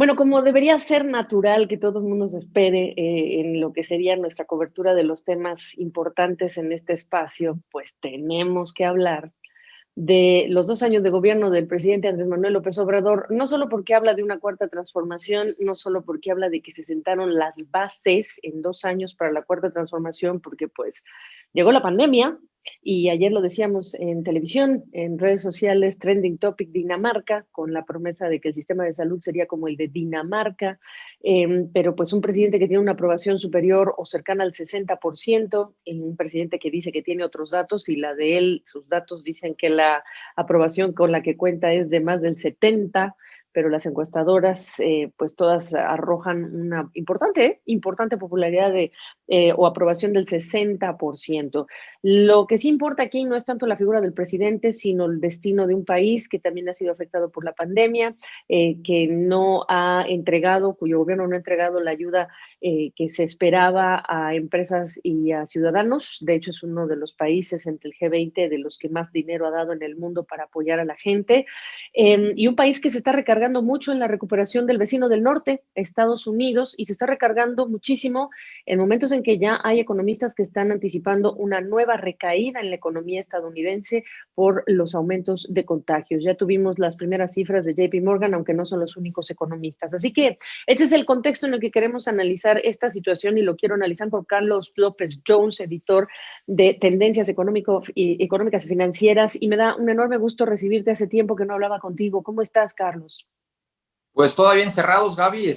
Bueno, como debería ser natural que todo el mundo se espere en lo que sería nuestra cobertura de los temas importantes en este espacio, pues tenemos que hablar de los 2 años de gobierno del presidente Andrés Manuel López Obrador, no solo porque habla de una cuarta transformación, no solo porque habla de que se sentaron las bases en 2 años para la cuarta transformación, porque pues llegó la pandemia y ayer lo decíamos en televisión, en redes sociales, trending topic Dinamarca, con la promesa de que el sistema de salud sería como el de Dinamarca, pero pues un presidente que tiene una aprobación superior o cercana al 60%, un presidente que dice que tiene otros datos y la de él, sus datos dicen que la aprobación con la que cuenta es de más del 70%, pero las encuestadoras pues todas arrojan una importante popularidad o aprobación del 60%. Lo que sí importa aquí no es tanto la figura del presidente, sino el destino de un país que también ha sido afectado por la pandemia, que no ha entregado, cuyo gobierno no ha entregado la ayuda que se esperaba a empresas y a ciudadanos. De hecho, es uno de los países entre el G20 de los que más dinero ha dado en el mundo para apoyar a la gente. Y un país que se está recargando mucho en la recuperación del vecino del norte, Estados Unidos, y se está recargando muchísimo en momentos en que ya hay economistas que están anticipando una nueva recaída en la economía estadounidense por los aumentos de contagios. Ya tuvimos las primeras cifras de JP Morgan, aunque no son los únicos economistas. Así que este es el contexto en el que queremos analizar esta situación y lo quiero analizar con Carlos López Jones, editor de Tendencias Económicas y Financieras. Y me da un enorme gusto recibirte. Hace tiempo que no hablaba contigo. ¿Cómo estás, Carlos? Pues todavía encerrados, Gaby,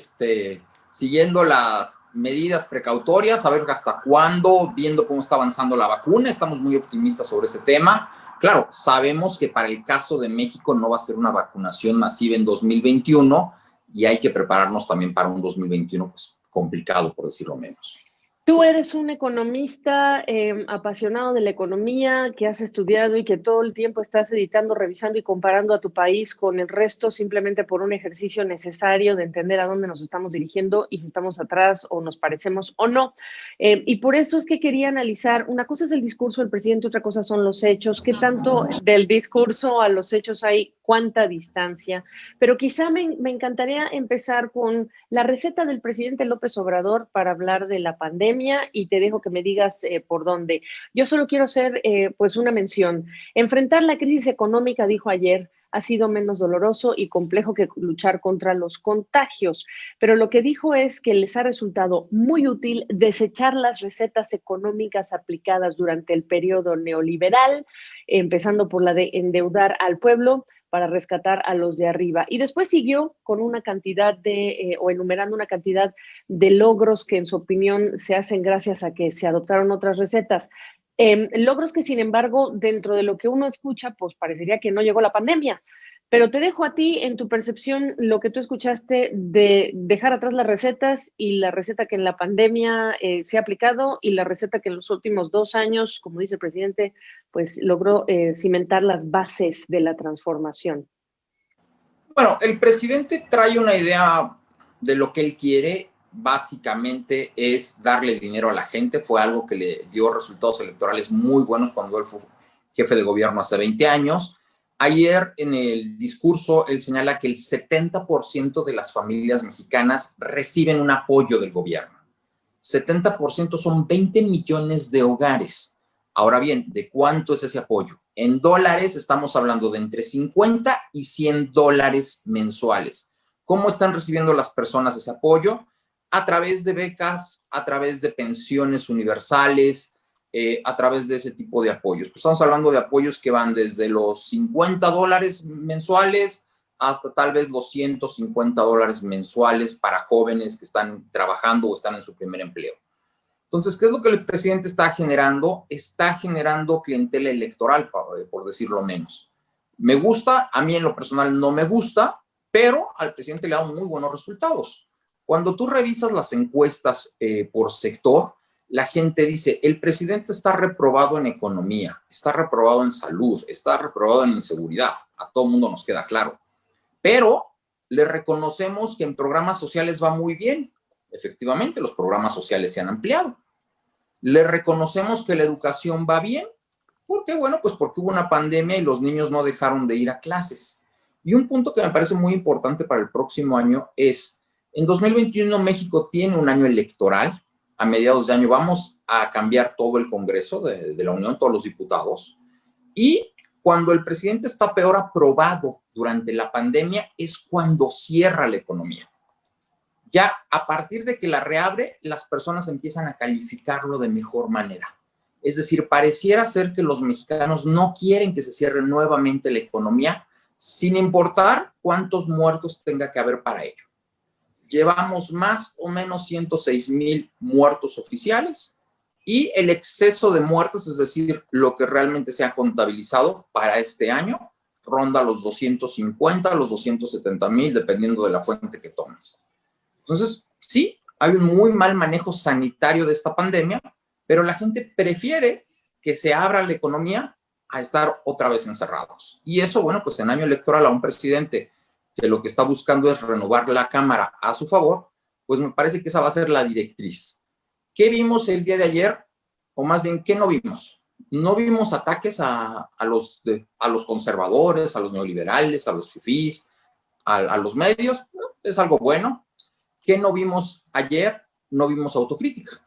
siguiendo las medidas precautorias, a ver hasta cuándo, viendo cómo está avanzando la vacuna. Estamos muy optimistas sobre ese tema. Claro, sabemos que para el caso de México no va a ser una vacunación masiva en 2021 y hay que prepararnos también para un 2021 pues, complicado, por decirlo menos. Tú eres un economista apasionado de la economía, que has estudiado y que todo el tiempo estás editando, revisando y comparando a tu país con el resto simplemente por un ejercicio necesario de entender a dónde nos estamos dirigiendo y si estamos atrás o nos parecemos o no. Y por eso es que quería analizar, una cosa es el discurso del presidente, otra cosa son los hechos. ¿Qué tanto del discurso a los hechos hay? ¿Cuánta distancia? Pero quizá me encantaría empezar con la receta del presidente López Obrador para hablar de la pandemia y te dejo que me digas por dónde. Yo solo quiero hacer pues una mención. Enfrentar la crisis económica, dijo ayer, ha sido menos doloroso y complejo que luchar contra los contagios. Pero lo que dijo es que les ha resultado muy útil desechar las recetas económicas aplicadas durante el periodo neoliberal, empezando por la de endeudar al pueblo para rescatar a los de arriba. Y después siguió con una cantidad o enumerando una cantidad de logros que en su opinión se hacen gracias a que se adoptaron otras recetas. Logros que, sin embargo, dentro de lo que uno escucha, pues parecería que no llegó la pandemia. Pero te dejo a ti, en tu percepción, lo que tú escuchaste de dejar atrás las recetas y la receta que en la pandemia se ha aplicado y la receta que en los últimos 2 años, como dice el presidente, pues logró cimentar las bases de la transformación. Bueno, el presidente trae una idea de lo que él quiere, básicamente es darle dinero a la gente. Fue algo que le dio resultados electorales muy buenos cuando él fue jefe de gobierno hace 20 años. Ayer en el discurso él señala que el 70% de las familias mexicanas reciben un apoyo del gobierno. 70% son 20 millones de hogares. Ahora bien, ¿de cuánto es ese apoyo? En dólares estamos hablando de entre 50 y 100 dólares mensuales. ¿Cómo están recibiendo las personas ese apoyo? A través de becas, a través de pensiones universales, a través de ese tipo de apoyos. Pues estamos hablando de apoyos que van desde los 50 dólares mensuales hasta tal vez los 150 dólares mensuales para jóvenes que están trabajando o están en su primer empleo. Entonces, ¿qué es lo que el presidente está generando? Está generando clientela electoral, por decirlo menos. Me gusta, a mí en lo personal no me gusta, pero al presidente le da muy buenos resultados. Cuando tú revisas las encuestas por sector, la gente dice, el presidente está reprobado en economía, está reprobado en salud, está reprobado en inseguridad. A todo el mundo nos queda claro. Pero le reconocemos que en programas sociales va muy bien. Efectivamente, los programas sociales se han ampliado. Le reconocemos que la educación va bien. ¿Por qué? Bueno, pues porque hubo una pandemia y los niños no dejaron de ir a clases. Y un punto que me parece muy importante para el próximo año es, en 2021 México tiene un año electoral. A mediados de año vamos a cambiar todo el Congreso de la Unión, todos los diputados. Y cuando el presidente está peor aprobado durante la pandemia es cuando cierra la economía. Ya a partir de que la reabre, las personas empiezan a calificarlo de mejor manera. Es decir, pareciera ser que los mexicanos no quieren que se cierre nuevamente la economía, sin importar cuántos muertos tenga que haber para ello. Llevamos más o menos 106,000 muertos oficiales y el exceso de muertes, es decir, lo que realmente se ha contabilizado para este año, ronda los 250, los 270,000, dependiendo de la fuente que tomes. Entonces, sí, hay un muy mal manejo sanitario de esta pandemia, pero la gente prefiere que se abra la economía a estar otra vez encerrados. Y eso, bueno, pues en año electoral a un presidente que lo que está buscando es renovar la Cámara a su favor, pues me parece que esa va a ser la directriz. ¿Qué vimos el día de ayer? O más bien, ¿qué no vimos? No vimos ataques a los conservadores, a los neoliberales, a los fifís, a los medios. Es algo bueno. ¿Qué no vimos ayer? No vimos autocrítica.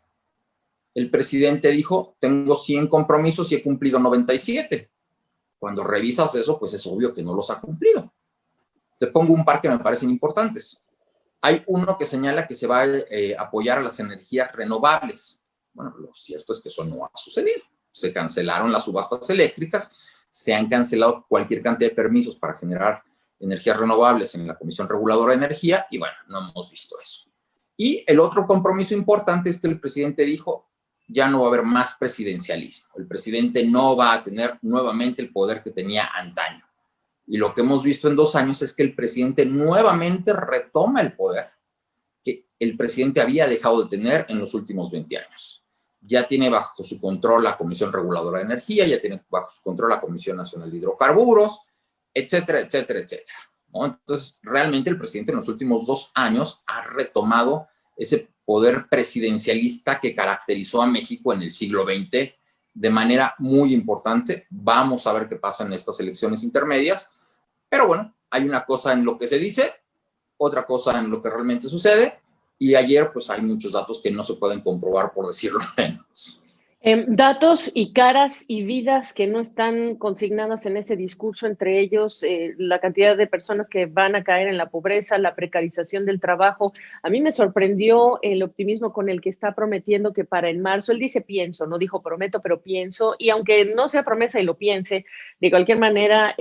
El presidente dijo, tengo 100 compromisos y he cumplido 97. Cuando revisas eso, pues es obvio que no los ha cumplido. Te pongo un par que me parecen importantes. Hay uno que señala que se va a apoyar a las energías renovables. Bueno, lo cierto es que eso no ha sucedido. Se cancelaron las subastas eléctricas, se han cancelado cualquier cantidad de permisos para generar energías renovables en la Comisión Reguladora de Energía y bueno, no hemos visto eso. Y el otro compromiso importante es que el presidente dijo, ya no va a haber más presidencialismo. El presidente no va a tener nuevamente el poder que tenía antaño. Y lo que hemos visto en 2 años es que el presidente nuevamente retoma el poder que el presidente había dejado de tener en los últimos 20 años. Ya tiene bajo su control la Comisión Reguladora de Energía, ya tiene bajo su control la Comisión Nacional de Hidrocarburos, etcétera, etcétera, etcétera, ¿no? Entonces, realmente el presidente en los últimos 2 años ha retomado ese poder presidencialista que caracterizó a México en el siglo XX de manera muy importante. Vamos a ver qué pasa en estas elecciones intermedias, pero bueno, hay una cosa en lo que se dice, otra cosa en lo que realmente sucede, y ayer pues hay muchos datos que no se pueden comprobar, por decirlo menos. Datos y caras y vidas que no están consignadas en ese discurso, entre ellos la cantidad de personas que van a caer en la pobreza, la precarización del trabajo. A mí me sorprendió el optimismo con el que está prometiendo que para en marzo, él dice pienso, no dijo prometo, pero pienso, y aunque no sea promesa y lo piense, de cualquier manera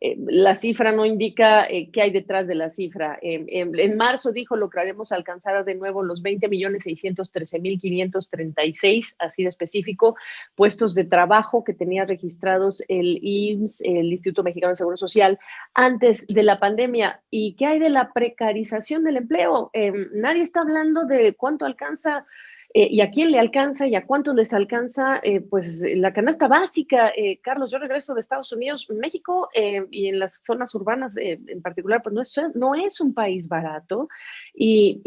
la cifra no indica qué hay detrás de la cifra. En marzo dijo lograremos alcanzar de nuevo los 20,613,536, así de específico, puestos de trabajo que tenía registrados el IMSS, el Instituto Mexicano de Seguro Social, antes de la pandemia. ¿Y qué hay de la precarización del empleo? Nadie está hablando de cuánto alcanza y a quién le alcanza y a cuántos les alcanza pues la canasta básica. Carlos, yo regreso de Estados Unidos, México y en las zonas urbanas en particular, pues no es un país barato y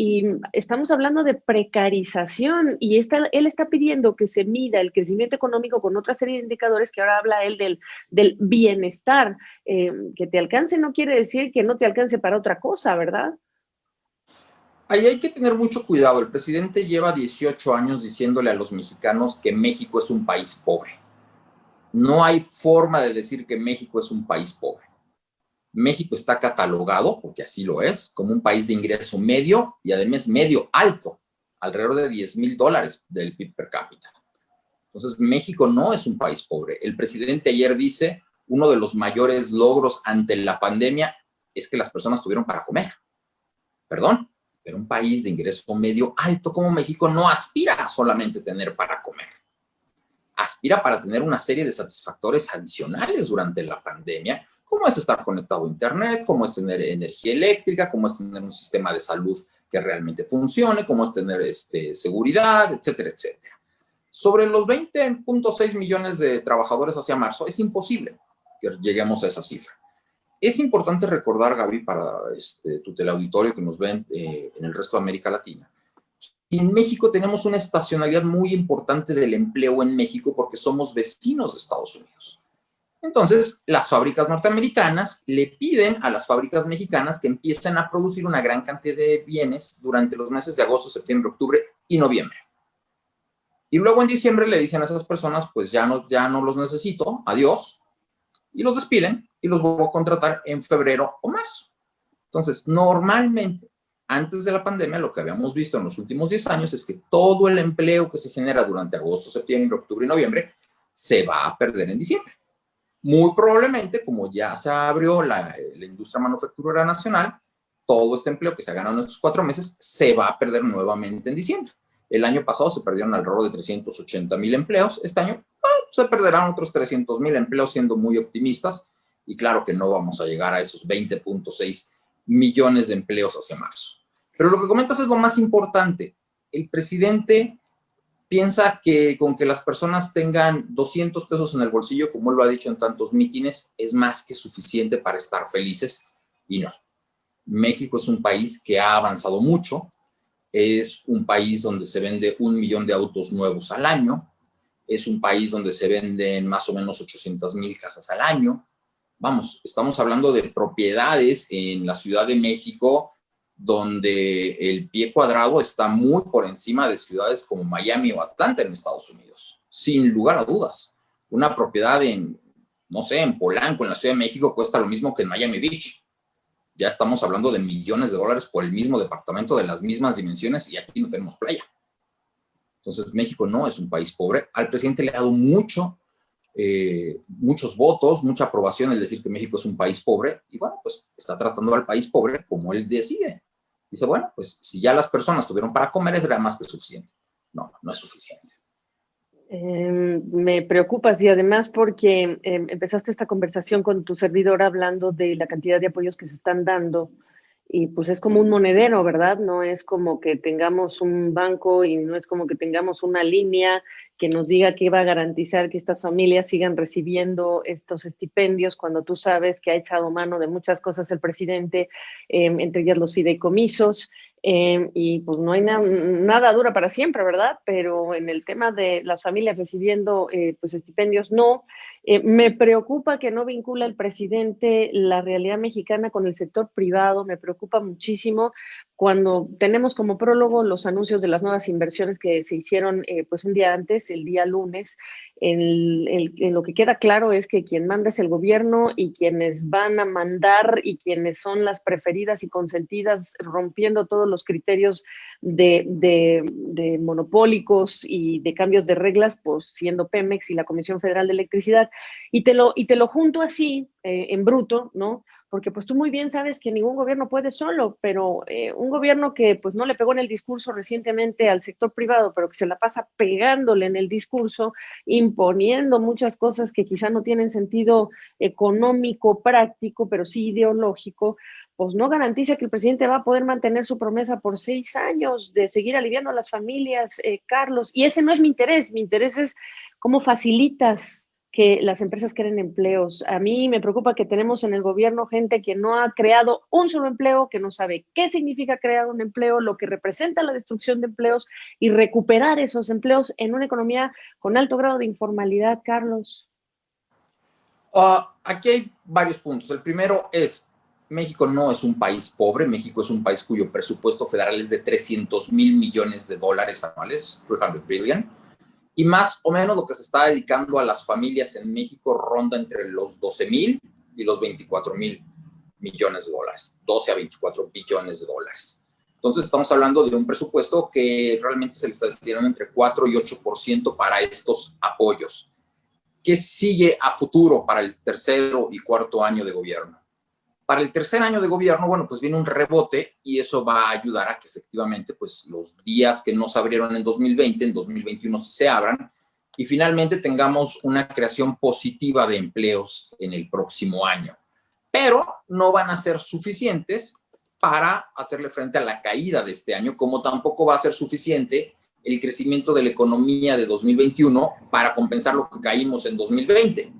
estamos hablando de precarización y él está pidiendo que se mida el crecimiento económico con otra serie de indicadores que ahora habla él del bienestar. Que te alcance no quiere decir que no te alcance para otra cosa, ¿verdad? Ahí hay que tener mucho cuidado. El presidente lleva 18 años diciéndole a los mexicanos que México es un país pobre. No hay forma de decir que México es un país pobre. México está catalogado, porque así lo es, como un país de ingreso medio y además medio alto, alrededor de $10,000 del PIB per cápita. Entonces, México no es un país pobre. El presidente ayer dice, uno de los mayores logros ante la pandemia es que las personas tuvieron para comer. Perdón, pero un país de ingreso medio alto como México no aspira a solamente tener para comer. Aspira para tener una serie de satisfactores adicionales durante la pandemia, como es estar conectado a Internet, como es tener energía eléctrica, como es tener un sistema de salud que realmente funcione, como es tener seguridad, etcétera, etcétera. Sobre los 20.6 millones de trabajadores hacia marzo, es imposible que lleguemos a esa cifra. Es importante recordar, Gaby, para tu teleauditorio que nos ven en el resto de América Latina, en México tenemos una estacionalidad muy importante del empleo en México porque somos vecinos de Estados Unidos. Entonces, las fábricas norteamericanas le piden a las fábricas mexicanas que empiecen a producir una gran cantidad de bienes durante los meses de agosto, septiembre, octubre y noviembre. Y luego en diciembre le dicen a esas personas, pues ya no los necesito, adiós, y los despiden y los vuelvo a contratar en febrero o marzo. Entonces, normalmente, antes de la pandemia, lo que habíamos visto en los últimos 10 años es que todo el empleo que se genera durante agosto, septiembre, octubre y noviembre se va a perder en diciembre. Muy probablemente, como ya se abrió la industria manufacturera nacional, todo este empleo que se ha ganado en estos 4 meses se va a perder nuevamente en diciembre. El año pasado se perdieron alrededor de 380,000 empleos. Este año se perderán otros 300,000 empleos, siendo muy optimistas. Y claro que no vamos a llegar a esos 20.6 millones de empleos hacia marzo. Pero lo que comentas es lo más importante. El presidente piensa que con que las personas tengan 200 pesos en el bolsillo, como él lo ha dicho en tantos mítines, es más que suficiente para estar felices. Y no. México es un país que ha avanzado mucho. Es un país donde se vende 1 millón de autos nuevos al año. Es un país donde se venden más o menos 800,000 casas al año. Vamos, estamos hablando de propiedades en la Ciudad de México donde el pie cuadrado está muy por encima de ciudades como Miami o Atlanta en Estados Unidos, sin lugar a dudas. Una propiedad no sé, en Polanco, en la Ciudad de México, cuesta lo mismo que en Miami Beach. Ya estamos hablando de millones de dólares por el mismo departamento de las mismas dimensiones y aquí no tenemos playa. Entonces, México no es un país pobre. Al presidente le ha dado muchos votos, mucha aprobación el decir que México es un país pobre y bueno, pues está tratando al país pobre como él decide. Dice, bueno, pues si ya las personas tuvieron para comer, era más que suficiente. No, no es suficiente. Me preocupas y además porque empezaste esta conversación con tu servidor hablando de la cantidad de apoyos que se están dando y pues es como un monedero, ¿verdad? No es como que tengamos un banco y no es como que tengamos una línea que nos diga que va a garantizar que estas familias sigan recibiendo estos estipendios cuando tú sabes que ha echado mano de muchas cosas el presidente, entre ellas los fideicomisos. Y pues no hay nada dura para siempre, ¿verdad? Pero en el tema de las familias recibiendo pues estipendios, no. Me preocupa que no vincula el presidente la realidad mexicana con el sector privado, me preocupa muchísimo cuando tenemos como prólogo los anuncios de las nuevas inversiones que se hicieron pues un día antes, el día lunes. En lo que queda claro es que quien manda es el gobierno y quienes van a mandar y quienes son las preferidas y consentidas rompiendo todos los criterios de monopólicos y de cambios de reglas, pues siendo Pemex y la Comisión Federal de Electricidad. Y te lo junto así, en bruto, ¿no? Porque pues tú muy bien sabes que ningún gobierno puede solo, pero un gobierno que pues no le pegó en el discurso recientemente al sector privado, pero que se la pasa pegándole en el discurso, imponiendo muchas cosas que quizá no tienen sentido económico, práctico, pero sí ideológico, pues no garantiza que el presidente va a poder mantener su promesa por 6 años de seguir aliviando a las familias, Carlos. Y ese no es mi interés es cómo facilitas que las empresas creen empleos. A mí me preocupa que tenemos en el gobierno gente que no ha creado un solo empleo, que no sabe qué significa crear un empleo, lo que representa la destrucción de empleos y recuperar esos empleos en una economía con alto grado de informalidad, Carlos. Aquí hay varios puntos. El primero es, México no es un país pobre, México es un país cuyo presupuesto federal es de 300,000 millones de dólares anuales, 300 billion. Y más o menos lo que se está dedicando a las familias en México ronda entre los 12,000 y los 24,000 millones de dólares, 12 a 24 billones de dólares. Entonces estamos hablando de un presupuesto que realmente se le está destinando entre 4 y 8% para estos apoyos. ¿Qué sigue a futuro para el tercero y cuarto año de gobierno? Para el tercer año de gobierno, bueno, pues viene un rebote y eso va a ayudar a que efectivamente pues los días que no se abrieron en 2020, en 2021 se abran y finalmente tengamos una creación positiva de empleos en el próximo año. Pero no van a ser suficientes para hacerle frente a la caída de este año, como tampoco va a ser suficiente el crecimiento de la economía de 2021 para compensar lo que caímos en 2020.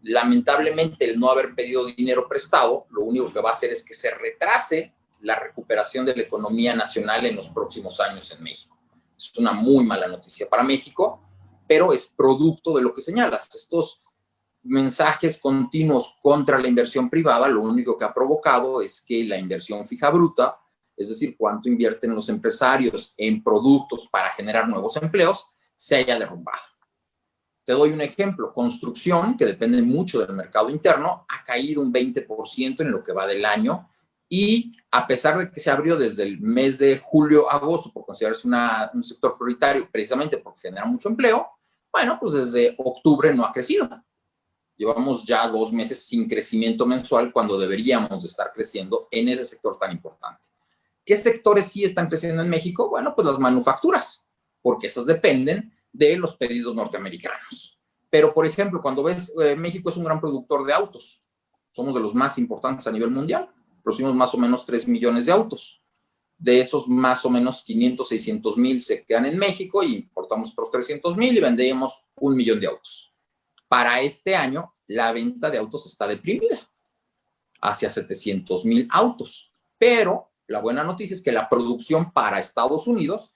Lamentablemente, el no haber pedido dinero prestado, lo único que va a hacer es que se retrase la recuperación de la economía nacional en los próximos años en México. Es una muy mala noticia para México, pero es producto de lo que señalas. Estos mensajes continuos contra la inversión privada, lo único que ha provocado es que la inversión fija bruta, es decir, cuánto invierten los empresarios en productos para generar nuevos empleos, se haya derrumbado. Te doy un ejemplo. Construcción, que depende mucho del mercado interno, ha caído un 20% en lo que va del año, y a pesar de que se abrió desde el mes de julio a agosto por considerarse un sector prioritario, precisamente porque genera mucho empleo, bueno, pues desde octubre no ha crecido. Llevamos ya 2 meses sin crecimiento mensual cuando deberíamos de estar creciendo en ese sector tan importante. ¿Qué sectores sí están creciendo en México? Bueno, pues las manufacturas, porque esas dependen de los pedidos norteamericanos. Pero, por ejemplo, cuando ves, México es un gran productor de autos. Somos de los más importantes a nivel mundial. Producimos más o menos 3 millones de autos. De esos, más o menos 500, 600 mil se quedan en México y importamos otros 300 mil y vendemos 1 millón de autos. Para este año, la venta de autos está deprimida, hacia 700 mil autos. Pero la buena noticia es que la producción para Estados Unidos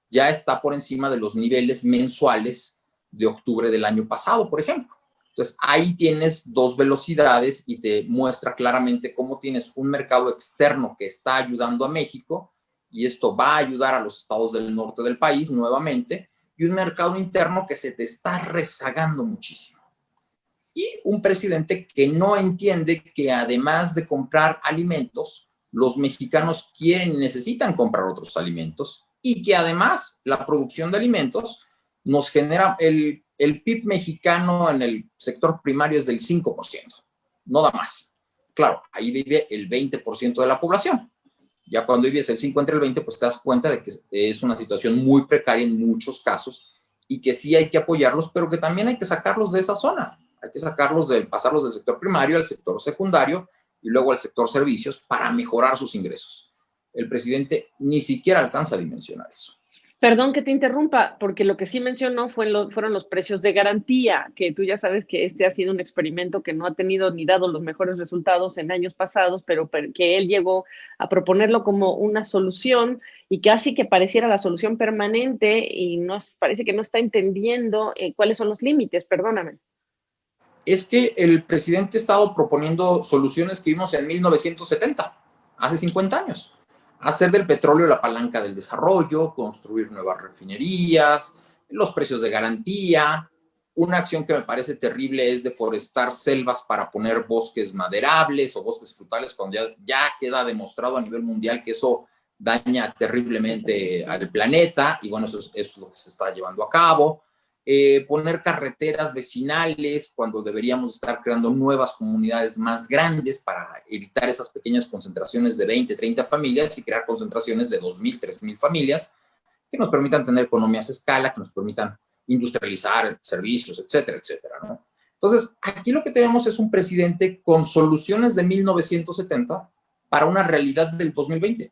ya está por encima de los niveles mensuales de octubre del año pasado, por ejemplo. Entonces, ahí tienes 2 velocidades y te muestra claramente cómo tienes un mercado externo que está ayudando a México, y esto va a ayudar a los estados del norte del país nuevamente, y un mercado interno que se te está rezagando muchísimo. Y un presidente que no entiende que además de comprar alimentos, los mexicanos quieren y necesitan comprar otros alimentos, y que además la producción de alimentos nos genera el PIB mexicano en el sector primario es del 5%, no da más. Claro, ahí vive el 20% de la población. Ya cuando vives el 5 entre el 20, pues te das cuenta de que es una situación muy precaria en muchos casos, y que sí hay que apoyarlos, pero que también hay que sacarlos de esa zona. Hay que pasarlos del sector primario al sector secundario y luego al sector servicios para mejorar sus ingresos. El presidente ni siquiera alcanza a dimensionar eso. Perdón que te interrumpa, porque lo que sí mencionó fueron los precios de garantía, que tú ya sabes que este ha sido un experimento que no ha tenido ni dado los mejores resultados en años pasados, pero que él llegó a proponerlo como una solución y casi que pareciera la solución permanente, y parece que no está entendiendo cuáles son los límites, perdóname. Es que el presidente ha estado proponiendo soluciones que vimos en 1970, hace 50 años. Hacer del petróleo la palanca del desarrollo, construir nuevas refinerías, los precios de garantía. Una acción que me parece terrible es deforestar selvas para poner bosques maderables o bosques frutales, cuando ya queda demostrado a nivel mundial que eso daña terriblemente al planeta, y bueno, eso es lo que se está llevando a cabo. Poner carreteras vecinales cuando deberíamos estar creando nuevas comunidades más grandes para evitar esas pequeñas concentraciones de 20, 30 familias y crear concentraciones de 2,000, 3,000 familias que nos permitan tener economías a escala, que nos permitan industrializar servicios, etcétera, etcétera, ¿no? Entonces, aquí lo que tenemos es un presidente con soluciones de 1970 para una realidad del 2020.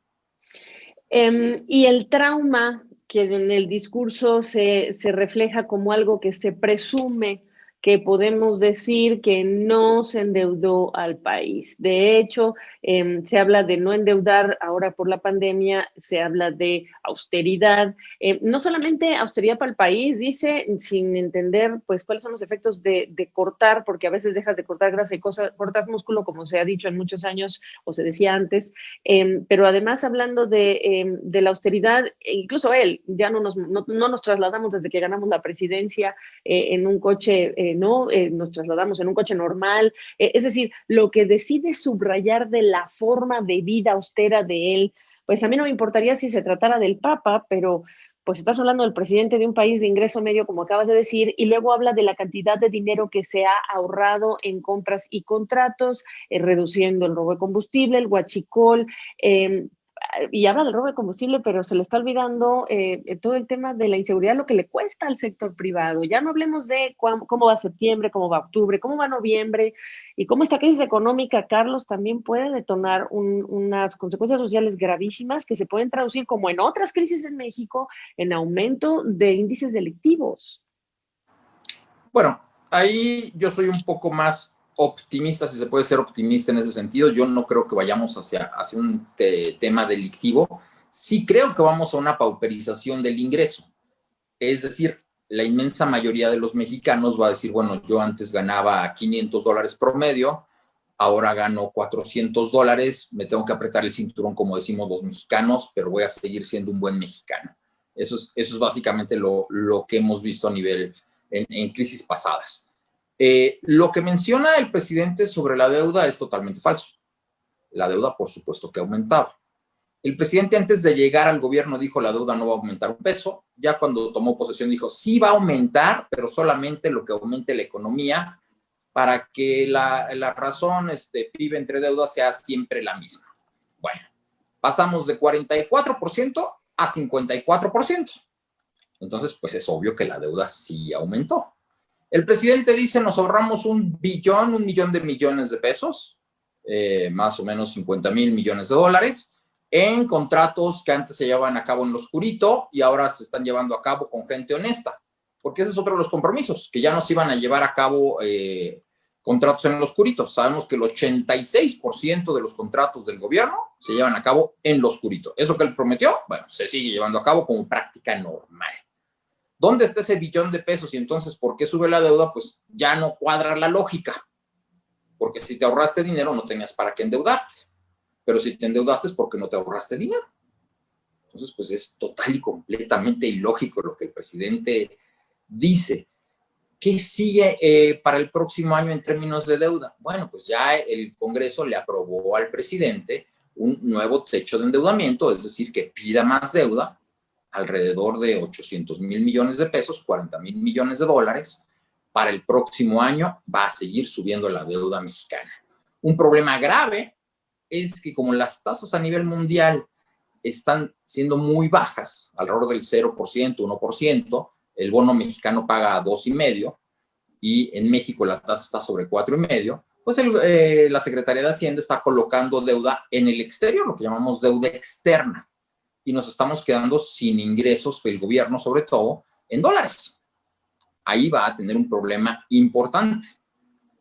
Y el trauma que en el discurso se refleja como algo que se presume que podemos decir que no se endeudó al país. De hecho, se habla de no endeudar ahora por la pandemia, se habla de austeridad, no solamente austeridad para el país, dice, sin entender pues cuáles son los efectos de cortar, porque a veces dejas de cortar grasa y cortas músculo, como se ha dicho en muchos años o se decía antes, pero además hablando de la austeridad, incluso él, ya no nos trasladamos desde que ganamos la presidencia en un coche, nos trasladamos en un coche normal, es decir, lo que decide subrayar de la forma de vida austera de él, pues a mí no me importaría si se tratara del Papa, pero pues estás hablando del presidente de un país de ingreso medio, como acabas de decir, y luego habla de la cantidad de dinero que se ha ahorrado en compras y contratos, reduciendo el robo de combustible, el huachicol, y habla del robo de combustible, pero se le está olvidando todo el tema de la inseguridad, lo que le cuesta al sector privado. Ya no hablemos de cómo va septiembre, cómo va octubre, cómo va noviembre, y cómo esta crisis económica, Carlos, también puede detonar unas consecuencias sociales gravísimas que se pueden traducir, como en otras crisis en México, en aumento de índices delictivos. Bueno, ahí yo soy un poco más optimista, si se puede ser optimista en ese sentido. Yo no creo que vayamos hacia un tema delictivo. Sí creo que vamos a una pauperización del ingreso. Es decir, la inmensa mayoría de los mexicanos va a decir, bueno, yo antes ganaba $500 promedio, ahora gano $400, me tengo que apretar el cinturón, como decimos los mexicanos, pero voy a seguir siendo un buen mexicano. Eso es básicamente lo que hemos visto a nivel en crisis pasadas. Lo que menciona el presidente sobre la deuda es totalmente falso. La deuda, por supuesto, que ha aumentado. El presidente, antes de llegar al gobierno, dijo la deuda no va a aumentar un peso. Ya cuando tomó posesión dijo sí va a aumentar, pero solamente lo que aumente la economía, para que la razón PIB entre deuda sea siempre la misma. Bueno, pasamos de 44% a 54%. Entonces, pues es obvio que la deuda sí aumentó. El presidente dice, nos ahorramos un millón de millones de pesos, más o menos 50,000 millones de dólares, en contratos que antes se llevaban a cabo en lo oscurito y ahora se están llevando a cabo con gente honesta, porque ese es otro de los compromisos, que ya no se iban a llevar a cabo contratos en lo oscurito. Sabemos que el 86% de los contratos del gobierno se llevan a cabo en lo oscurito. Eso que él prometió, bueno, se sigue llevando a cabo como práctica normal. ¿Dónde está ese billón de pesos? Y entonces, ¿por qué sube la deuda? Pues ya no cuadra la lógica. Porque si te ahorraste dinero, no tenías para qué endeudarte. Pero si te endeudaste es porque no te ahorraste dinero. Entonces, pues es total y completamente ilógico lo que el presidente dice. ¿Qué sigue para el próximo año en términos de deuda? Bueno, pues ya el Congreso le aprobó al presidente un nuevo techo de endeudamiento, es decir, que pida más deuda, alrededor de 800,000 millones de pesos, 40,000 millones de dólares. Para el próximo año va a seguir subiendo la deuda mexicana. Un problema grave es que como las tasas a nivel mundial están siendo muy bajas, alrededor del 0%, 1%, el bono mexicano paga 2,5% y en México la tasa está sobre 4,5%, pues la Secretaría de Hacienda está colocando deuda en el exterior, lo que llamamos deuda externa, y nos estamos quedando sin ingresos del gobierno, sobre todo en dólares. Ahí va a tener un problema importante.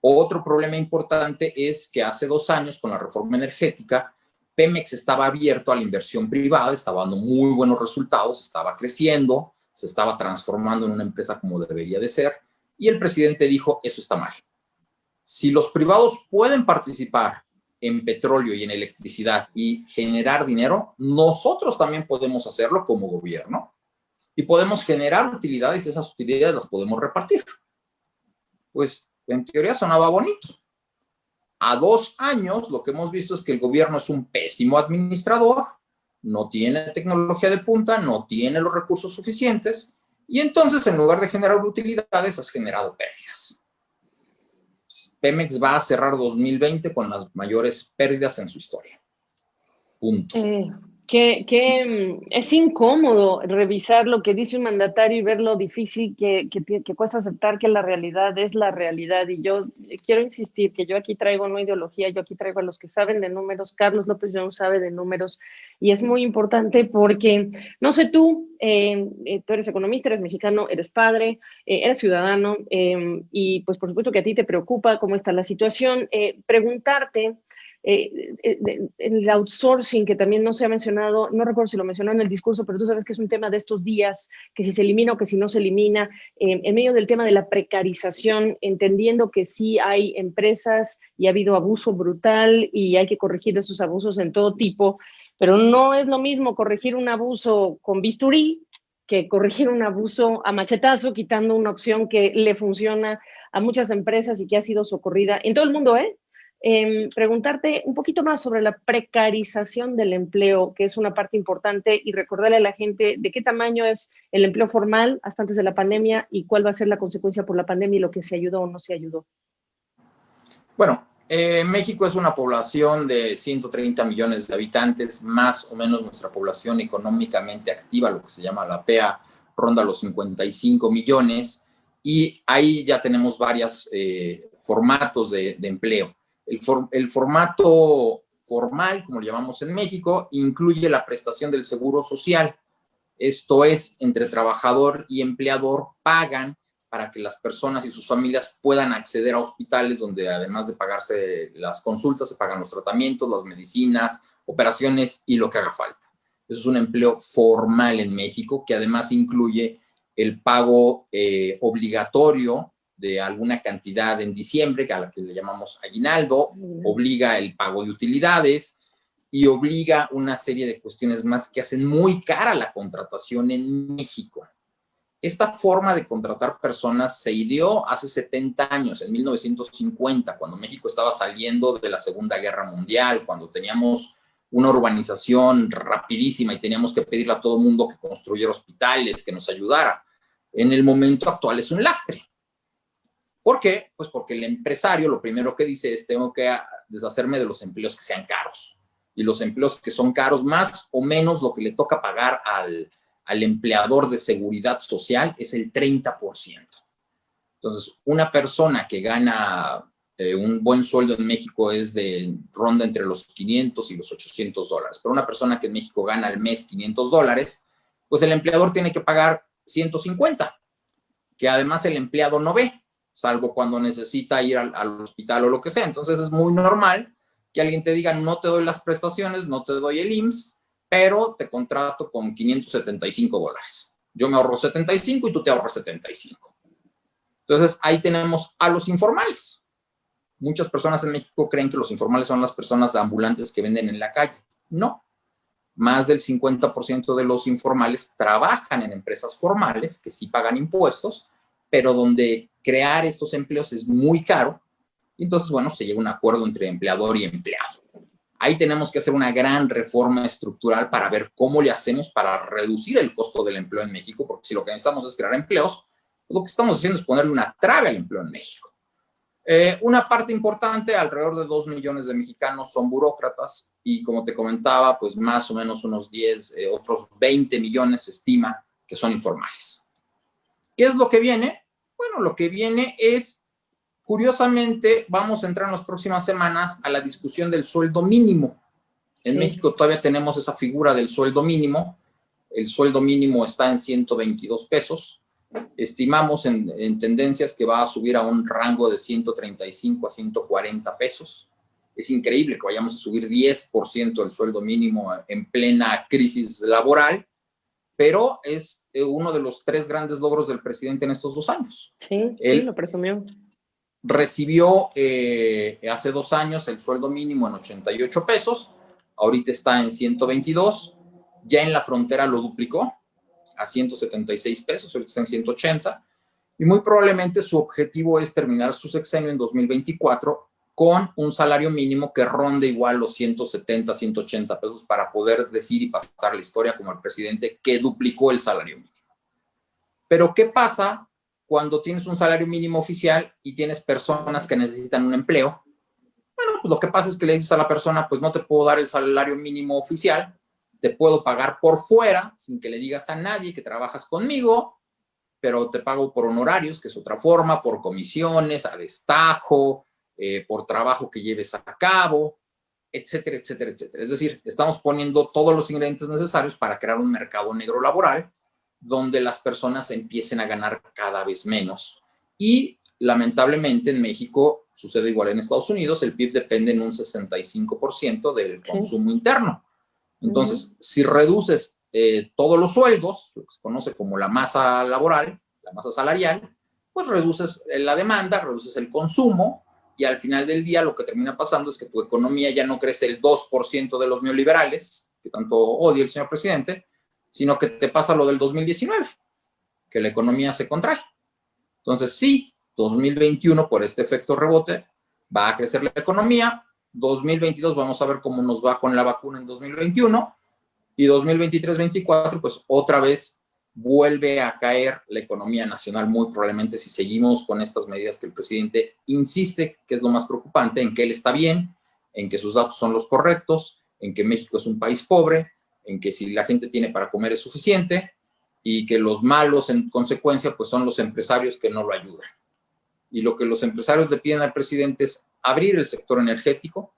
Otro problema importante es que hace 2 años, con la reforma energética, Pemex estaba abierto a la inversión privada, estaba dando muy buenos resultados, estaba creciendo, se estaba transformando en una empresa como debería de ser, y el presidente dijo, eso está mal. Si los privados pueden participar en petróleo y en electricidad y generar dinero, nosotros también podemos hacerlo como gobierno y podemos generar utilidades y esas utilidades las podemos repartir. Pues en teoría sonaba bonito. A 2 años lo que hemos visto es que el gobierno es un pésimo administrador, no tiene tecnología de punta, no tiene los recursos suficientes y entonces en lugar de generar utilidades has generado pérdidas. Pemex va a cerrar 2020 con las mayores pérdidas en su historia. Punto. Es incómodo revisar lo que dice un mandatario y ver lo difícil que cuesta aceptar que la realidad es la realidad. Y yo quiero insistir que yo aquí traigo no ideología, yo aquí traigo a los que saben de números. Carlos López Young sabe de números y es muy importante porque, no sé tú eres economista, eres mexicano, eres padre, eres ciudadano y pues por supuesto que a ti te preocupa cómo está la situación. Preguntarte el outsourcing, que también no se ha mencionado, no recuerdo si lo mencionó en el discurso, pero tú sabes que es un tema de estos días, que si se elimina o que si no se elimina, en medio del tema de la precarización, entendiendo que sí hay empresas y ha habido abuso brutal y hay que corregir esos abusos en todo tipo, pero no es lo mismo corregir un abuso con bisturí que corregir un abuso a machetazo, quitando una opción que le funciona a muchas empresas y que ha sido socorrida en todo el mundo, preguntarte un poquito más sobre la precarización del empleo, que es una parte importante, y recordarle a la gente de qué tamaño es el empleo formal hasta antes de la pandemia y cuál va a ser la consecuencia por la pandemia y lo que se ayudó o no se ayudó. Bueno, México es una población de 130 millones de habitantes, más o menos nuestra población económicamente activa, lo que se llama la PEA, ronda los 55 millones, y ahí ya tenemos varios formatos de empleo. El formato formal, como lo llamamos en México, incluye la prestación del seguro social. Esto es, entre trabajador y empleador pagan para que las personas y sus familias puedan acceder a hospitales donde además de pagarse las consultas, se pagan los tratamientos, las medicinas, operaciones y lo que haga falta. Eso es un empleo formal en México que además incluye el pago obligatorio de alguna cantidad en diciembre, a la que le llamamos aguinaldo, obliga el pago de utilidades y obliga una serie de cuestiones más que hacen muy cara la contratación en México. Esta forma de contratar personas se ideó hace 70 años, en 1950, cuando México estaba saliendo de la Segunda Guerra Mundial, cuando teníamos una urbanización rapidísima y teníamos que pedirle a todo el mundo que construyera hospitales, que nos ayudara. En el momento actual es un lastre. ¿Por qué? Pues porque el empresario lo primero que dice es: tengo que deshacerme de los empleos que sean caros. Y los empleos que son caros, más o menos lo que le toca pagar al empleador de seguridad social es el 30%. Entonces, una persona que gana un buen sueldo en México es de ronda entre los 500 y los $800. Pero una persona que en México gana al mes $500, pues el empleador tiene que pagar 150, que además el empleado no ve, salvo cuando necesita ir al hospital o lo que sea. Entonces es muy normal que alguien te diga: no te doy las prestaciones, no te doy el IMSS, pero te contrato con $575. Yo me ahorro 75 y tú te ahorras 75. Entonces ahí tenemos a los informales. Muchas personas en México creen que los informales son las personas ambulantes que venden en la calle. No. Más del 50% de los informales trabajan en empresas formales que sí pagan impuestos, pero donde crear estos empleos es muy caro. Y entonces, bueno, se llega a un acuerdo entre empleador y empleado. Ahí tenemos que hacer una gran reforma estructural para ver cómo le hacemos para reducir el costo del empleo en México, porque si lo que necesitamos es crear empleos, lo que estamos haciendo es ponerle una trave al empleo en México. Una parte importante, alrededor de 2 millones de mexicanos son burócratas y, como te comentaba, pues más o menos unos 10, otros 20 millones se estima que son informales. ¿Qué es lo que viene? Bueno, lo que viene es, curiosamente, vamos a entrar en las próximas semanas a la discusión del sueldo mínimo. En México todavía tenemos esa figura del sueldo mínimo. El sueldo mínimo está en 122 pesos. Estimamos en tendencias que va a subir a un rango de 135 a 140 pesos. Es increíble que vayamos a subir 10% del sueldo mínimo en plena crisis laboral, pero es uno de los 3 grandes logros del presidente en estos 2 años. Sí, Él lo presumió. Recibió hace 2 años el sueldo mínimo en 88 pesos, ahorita está en 122, ya en la frontera lo duplicó a 176 pesos, ahorita está en 180, y muy probablemente su objetivo es terminar su sexenio en 2024 con un salario mínimo que ronde igual los 170, 180 pesos para poder decir y pasar la historia como el presidente que duplicó el salario mínimo. Pero ¿qué pasa cuando tienes un salario mínimo oficial y tienes personas que necesitan un empleo? Bueno, pues lo que pasa es que le dices a la persona: pues no te puedo dar el salario mínimo oficial, te puedo pagar por fuera, sin que le digas a nadie que trabajas conmigo, pero te pago por honorarios, que es otra forma, por comisiones, a destajo, por trabajo que lleves a cabo, etcétera, etcétera, etcétera. Es decir, estamos poniendo todos los ingredientes necesarios para crear un mercado negro laboral donde las personas empiecen a ganar cada vez menos. Y lamentablemente en México sucede igual en Estados Unidos, el PIB depende en un 65% del consumo interno. Entonces, si reduces todos los sueldos, lo que se conoce como la masa laboral, la masa salarial, pues reduces la demanda, reduces el consumo, y al final del día lo que termina pasando es que tu economía ya no crece el 2% de los neoliberales, que tanto odia el señor presidente, sino que te pasa lo del 2019, que la economía se contrae. Entonces, sí, 2021, por este efecto rebote, va a crecer la economía. 2022 vamos a ver cómo nos va con la vacuna en 2021, y 2023-24 pues otra vez vuelve a caer la economía nacional, muy probablemente, si seguimos con estas medidas que el presidente insiste, que es lo más preocupante, en que él está bien, en que sus datos son los correctos, en que México es un país pobre, en que si la gente tiene para comer es suficiente, y que los malos en consecuencia pues son los empresarios que no lo ayudan. Y lo que los empresarios le piden al presidente es abrir el sector energético.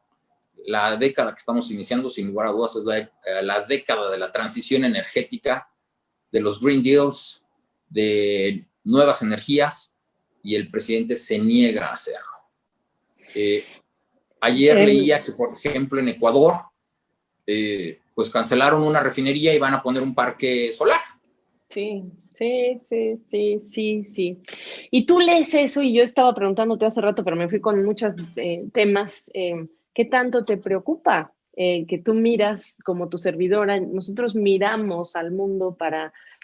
La década que estamos iniciando, sin lugar a dudas, es la década de la transición energética, de los Green Deals, de nuevas energías, y el presidente se niega a hacerlo. Ayer leía que, por ejemplo, en Ecuador, pues cancelaron una refinería y van a poner un parque solar. Sí, sí. Y tú lees eso y yo estaba preguntándote hace rato, pero me fui con muchos temas. ¿Qué tanto te preocupa que tú miras como tu servidora? Nosotros miramos al mundo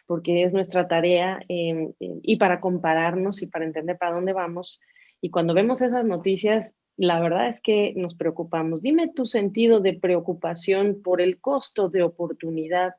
porque es nuestra tarea y para compararnos y para entender para dónde vamos. Y cuando vemos esas noticias, la verdad es que nos preocupamos. Dime tu sentido de preocupación por el costo de oportunidad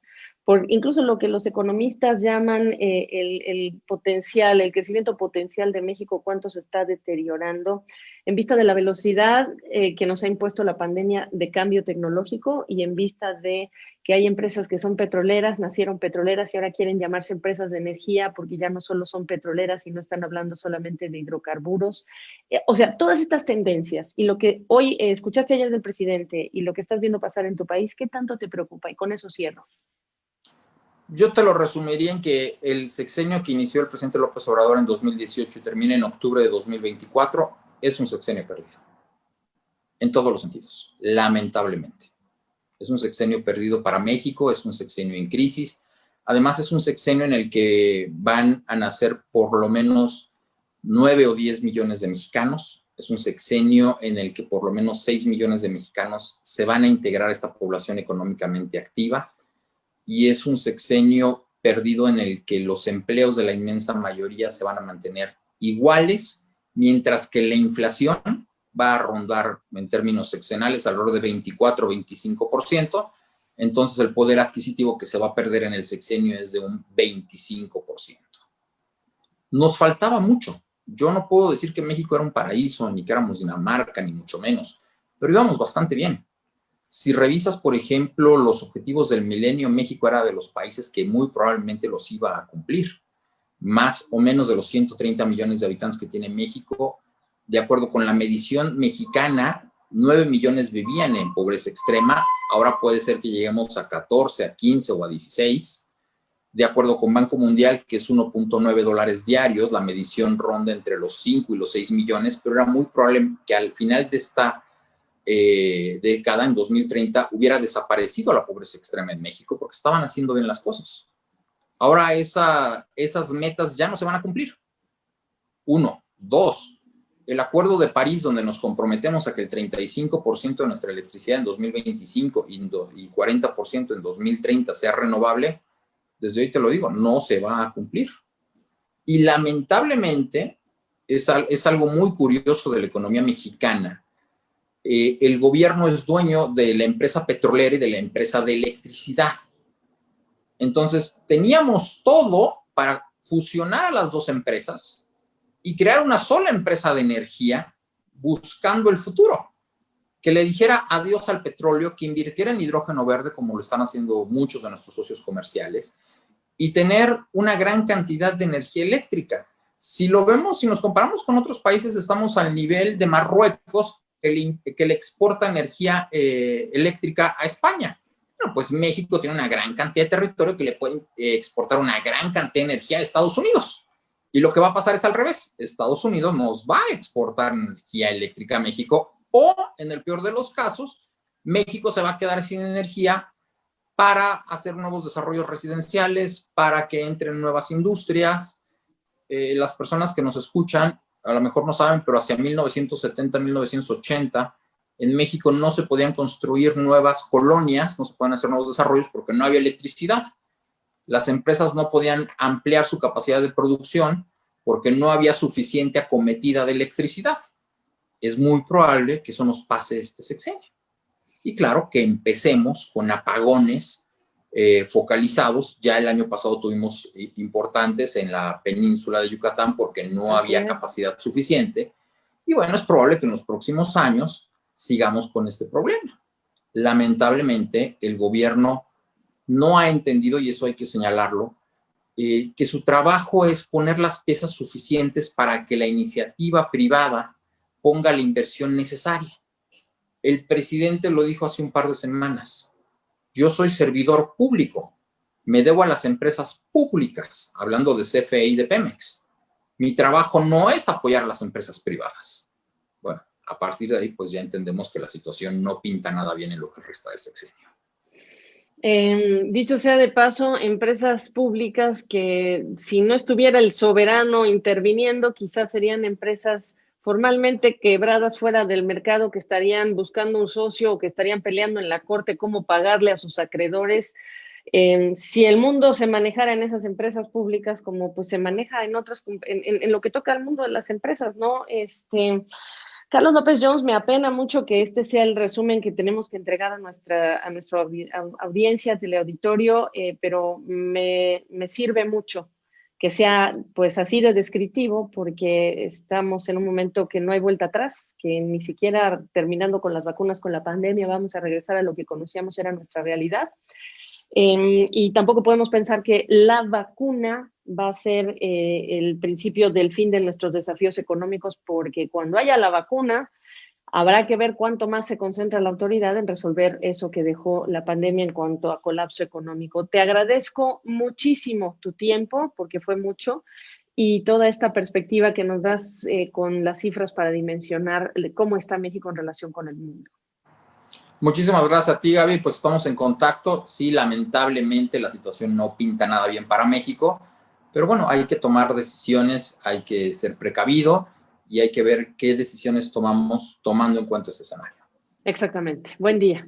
por incluso lo que los economistas llaman el potencial, el crecimiento potencial de México, cuánto se está deteriorando en vista de la velocidad que nos ha impuesto la pandemia de cambio tecnológico y en vista de que hay empresas que son petroleras, nacieron petroleras y ahora quieren llamarse empresas de energía porque ya no solo son petroleras y no están hablando solamente de hidrocarburos. O sea, todas estas tendencias y lo que hoy escuchaste ayer del presidente y lo que estás viendo pasar en tu país, ¿qué tanto te preocupa? Y con eso cierro. Yo te lo resumiría en que el sexenio que inició el presidente López Obrador en 2018 y termina en octubre de 2024 es un sexenio perdido, en todos los sentidos, lamentablemente. Es un sexenio perdido para México, es un sexenio en crisis. Además, es un sexenio en el que van a nacer por lo menos 9 o 10 millones de mexicanos. Es un sexenio en el que por lo menos 6 millones de mexicanos se van a integrar a esta población económicamente activa. Y es un sexenio perdido en el que los empleos de la inmensa mayoría se van a mantener iguales, mientras que la inflación va a rondar en términos sexenales alrededor de 24 o 25%, entonces el poder adquisitivo que se va a perder en el sexenio es de un 25%. Nos faltaba mucho. Yo no puedo decir que México era un paraíso, ni que éramos Dinamarca, ni mucho menos, pero íbamos bastante bien. Si revisas, por ejemplo, los objetivos del milenio, México era de los países que muy probablemente los iba a cumplir. Más o menos de los 130 millones de habitantes que tiene México, de acuerdo con la medición mexicana, 9 millones vivían en pobreza extrema. Ahora puede ser que lleguemos a 14, a 15 o a 16. De acuerdo con Banco Mundial, que es 1.9 dólares diarios, la medición ronda entre los 5 y los 6 millones, pero era muy probable que al final de esta década, en 2030, hubiera desaparecido la pobreza extrema en México porque estaban haciendo bien las cosas. Ahora esas metas ya no se van a cumplir. Uno. Dos, el Acuerdo de París, donde nos comprometemos a que el 35% de nuestra electricidad en 2025 y 40% en 2030 sea renovable, desde hoy te lo digo, no se va a cumplir. Y lamentablemente es algo muy curioso de la economía mexicana. El gobierno es dueño de la empresa petrolera y de la empresa de electricidad. Entonces, teníamos todo para fusionar a las dos empresas y crear una sola empresa de energía buscando el futuro, que le dijera adiós al petróleo, que invirtiera en hidrógeno verde, como lo están haciendo muchos de nuestros socios comerciales, y tener una gran cantidad de energía eléctrica. Si lo vemos, si nos comparamos con otros países, estamos al nivel de Marruecos, que le exporta energía eléctrica a España. Bueno, pues México tiene una gran cantidad de territorio que le puede exportar una gran cantidad de energía a Estados Unidos. Y lo que va a pasar es al revés. Estados Unidos nos va a exportar energía eléctrica a México o, en el peor de los casos, México se va a quedar sin energía para hacer nuevos desarrollos residenciales, para que entren nuevas industrias. Las personas que nos escuchan a lo mejor no saben, pero hacia 1970, 1980, en México no se podían construir nuevas colonias, no se podían hacer nuevos desarrollos porque no había electricidad. Las empresas no podían ampliar su capacidad de producción porque no había suficiente acometida de electricidad. Es muy probable que eso nos pase este sexenio. Y claro, que empecemos con apagones focalizados. Ya el año pasado tuvimos importantes en la península de Yucatán porque no había capacidad suficiente. Y bueno, es probable que en los próximos años sigamos con este problema. Lamentablemente, el gobierno no ha entendido, y eso hay que señalarlo, que su trabajo es poner las piezas suficientes para que la iniciativa privada ponga la inversión necesaria. El presidente lo dijo hace un par de semanas. Yo soy servidor público. Me debo a las empresas públicas, hablando de CFE y de Pemex. Mi trabajo no es apoyar a las empresas privadas. Bueno, a partir de ahí, pues ya entendemos que la situación no pinta nada bien en lo que resta del sexenio. Dicho sea de paso, empresas públicas que si no estuviera el soberano interviniendo, quizás serían empresas formalmente quebradas fuera del mercado, que estarían buscando un socio o que estarían peleando en la corte cómo pagarle a sus acreedores. Si el mundo se manejara en esas empresas públicas como pues se maneja en otras, en lo que toca al mundo de las empresas, ¿no? Carlos López Jones, me apena mucho que este sea el resumen que tenemos que entregar a nuestra audiencia, teleauditorio, pero me sirve mucho que sea pues así de descriptivo, porque estamos en un momento que no hay vuelta atrás, que ni siquiera terminando con las vacunas, con la pandemia, vamos a regresar a lo que conocíamos era nuestra realidad. Y tampoco podemos pensar que la vacuna va a ser el principio del fin de nuestros desafíos económicos, porque cuando haya la vacuna, habrá que ver cuánto más se concentra la autoridad en resolver eso que dejó la pandemia en cuanto a colapso económico. Te agradezco muchísimo tu tiempo, porque fue mucho, y toda esta perspectiva que nos das con las cifras para dimensionar cómo está México en relación con el mundo. Muchísimas gracias a ti, Gaby. Pues estamos en contacto. Sí, lamentablemente la situación no pinta nada bien para México, pero bueno, hay que tomar decisiones, hay que ser precavido y hay que ver qué decisiones tomamos tomando en cuenta este escenario. Exactamente. Buen día.